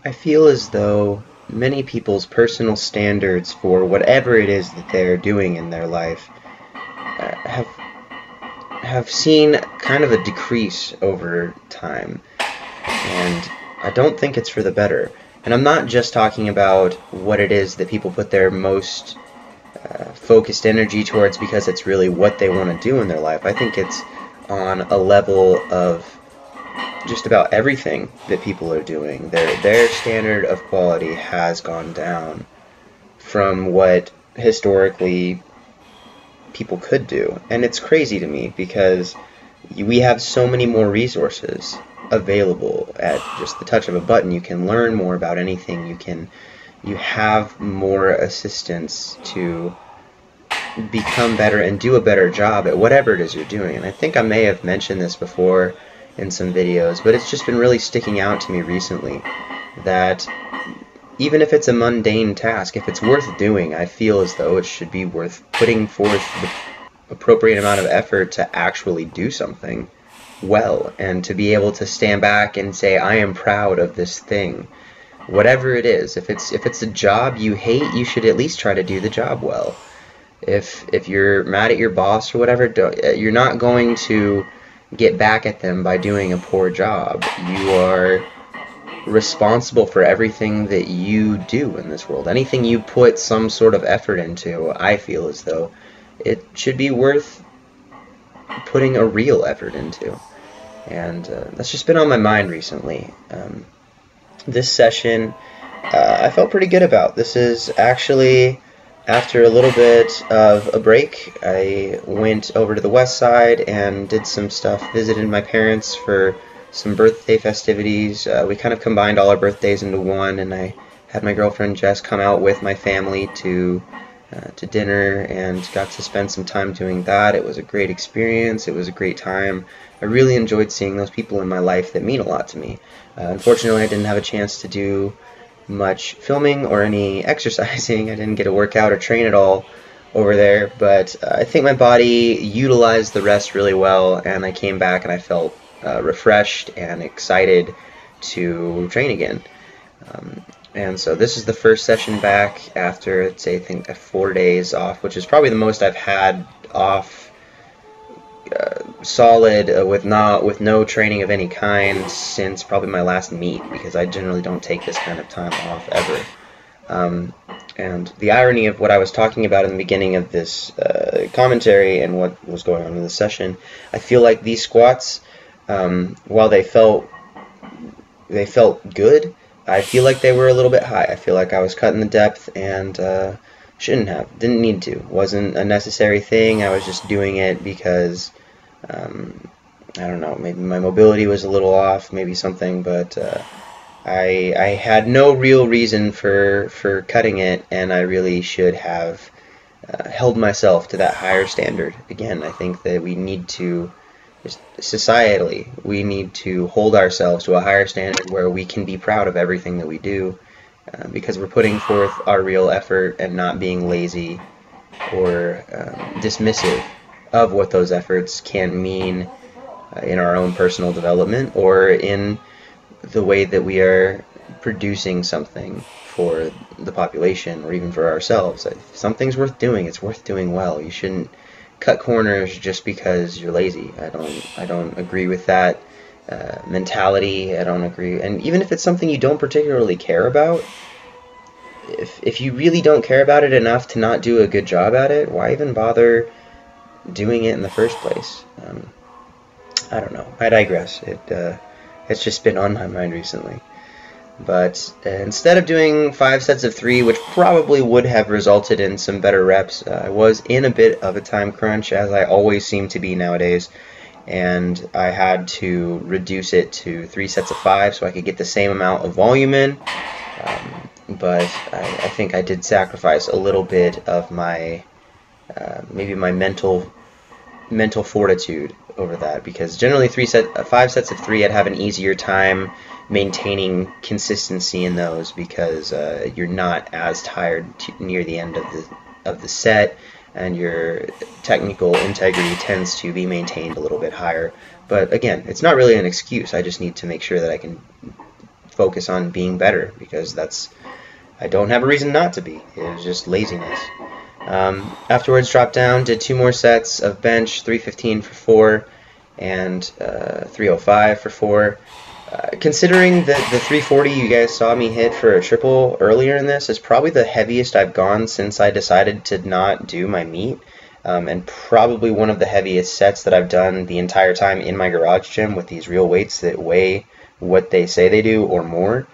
I feel as though many people's personal standards for whatever it is that they're doing in their life have seen kind of a decrease over time, and I don't think it's for the better. And I'm not just talking about what it is that people put their most focused energy towards because it's really what they want to do in their life. I think it's on a level of just about everything that people are doing. Their standard of quality has gone down from what historically people could do. And it's crazy to me because we have so many more resources available at just the touch of a button. You can learn more about anything. You have more assistance to become better and do a better job at whatever it is you're doing. And I think I may have mentioned this before in some videos, but it's just been really sticking out to me recently that even if it's a mundane task, if it's worth doing, I feel as though it should be worth putting forth the appropriate amount of effort to actually do something well, and to be able to stand back and say, I am proud of this thing. Whatever it is, if it's a job you hate, you should at least try to do the job well. If you're mad at your boss or whatever, you're not going to get back at them by doing a poor job. You are responsible for everything that you do in this world. Anything you put some sort of effort into, I feel as though it should be worth putting a real effort into. And that's just been on my mind recently. This session I felt pretty good about. This is actually after a little bit of a break. I went over to the west side and did some stuff, visited my parents for some birthday festivities. We kind of combined all our birthdays into one, and I had my girlfriend Jess come out with my family to dinner and got to spend some time doing that. It was a great experience. It was a great time. I really enjoyed seeing those people in my life that mean a lot to me. Unfortunately, I didn't have a chance to do much filming or any exercising. I didn't get to work out or train at all over there, but I think my body utilized the rest really well, and I came back and I felt refreshed and excited to train again. And so this is the first session back after, say, I think 4 days off, which is probably the most I've had off solid with no training of any kind since probably my last meet, because I generally don't take this kind of time off ever. And the irony of what I was talking about in the beginning of this commentary and what was going on in the session, I feel like these squats, while they felt good, I feel like they were a little bit high. I feel like I was cutting the depth and didn't need to. Wasn't a necessary thing. I was just doing it because I don't know, maybe my mobility was a little off, maybe something, but I had no real reason for cutting it, and I really should have held myself to that higher standard. Again, I think that we need to, societally, we need to hold ourselves to a higher standard where we can be proud of everything that we do, because we're putting forth our real effort and not being lazy or dismissive of what those efforts can mean in our own personal development or in the way that we are producing something for the population or even for ourselves. If something's worth doing, it's worth doing well. You shouldn't cut corners just because you're lazy. I don't agree with that mentality. I don't agree. And even if it's something you don't particularly care about, if you really don't care about it enough to not do a good job at it, why even bother doing it in the first place? I don't know. I digress. It's just been on my mind recently. But instead of doing 5 sets of 3, which probably would have resulted in some better reps, I was in a bit of a time crunch, as I always seem to be nowadays, and I had to reduce it to 3 sets of 5 so I could get the same amount of volume in. But I think I did sacrifice a little bit of my maybe my mental fortitude over that, because generally 5 sets of 3 I'd have an easier time maintaining consistency in those, because you're not as tired near the end of the set, and your technical integrity tends to be maintained a little bit higher. But again, it's not really an excuse. I just need to make sure that I can focus on being better, because I don't have a reason not to be. It was just laziness. Afterwards, dropped down, did 2 more sets of bench, 315 for 4 and 305 for 4. Considering that the 340 you guys saw me hit for a triple earlier in this is probably the heaviest I've gone since I decided to not do my meet, and probably one of the heaviest sets that I've done the entire time in my garage gym with these real weights that weigh what they say they do or more.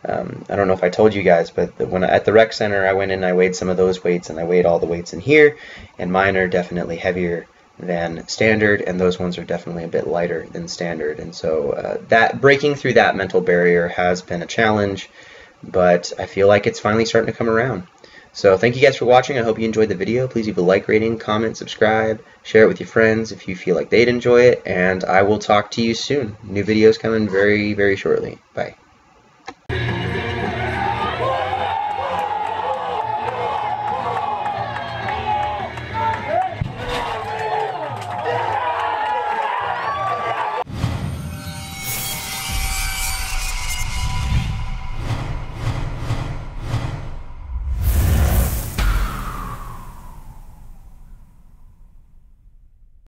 I don't know if I told you guys, but at the rec center, I went in and I weighed some of those weights, and I weighed all the weights in here, and mine are definitely heavier than standard, and those ones are definitely a bit lighter than standard. And so that breaking through that mental barrier has been a challenge, but I feel like it's finally starting to come around. So thank you guys for watching. I hope you enjoyed the video. Please leave a like rating, comment, subscribe, share it with your friends if you feel like they'd enjoy it, and I will talk to you soon. New videos coming very, very shortly. Bye.